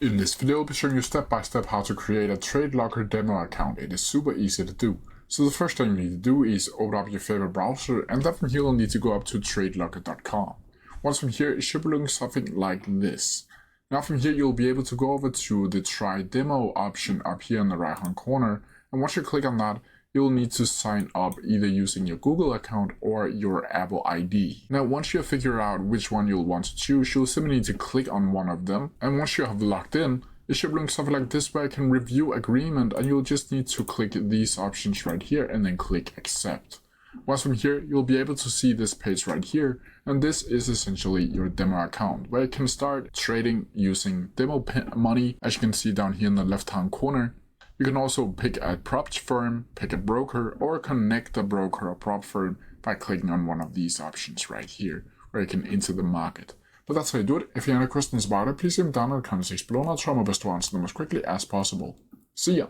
In this video, I'll be showing you step by step how to create a TradeLocker demo account. It is super easy to do. So the first thing you need to do is open up your favorite browser, and then from here you'll need to go up to TradeLocker.com. Once from here, it should be looking something like this. Now from here, you'll be able to go over to the Try Demo option up here in the right hand corner, and once you click on that, you'll need to sign up either using your Google account or your Apple ID. Now, once you figure out which one you'll want to choose, you'll simply need to click on one of them. And once you have logged in, it should look something like this where you can review agreement, and you'll just need to click these options right here and then click accept. Once from here, you'll be able to see this page right here, and this is essentially your demo account where you can start trading using demo money, as you can see down here in the left hand corner. You can also pick a prop firm, pick a broker, or connect a broker or prop firm by clicking on one of these options right here, where you can enter the market. But that's how you do it. If you have any questions about it, please leave them down in the comment section below, and I'll try my best to answer them as quickly as possible. See ya!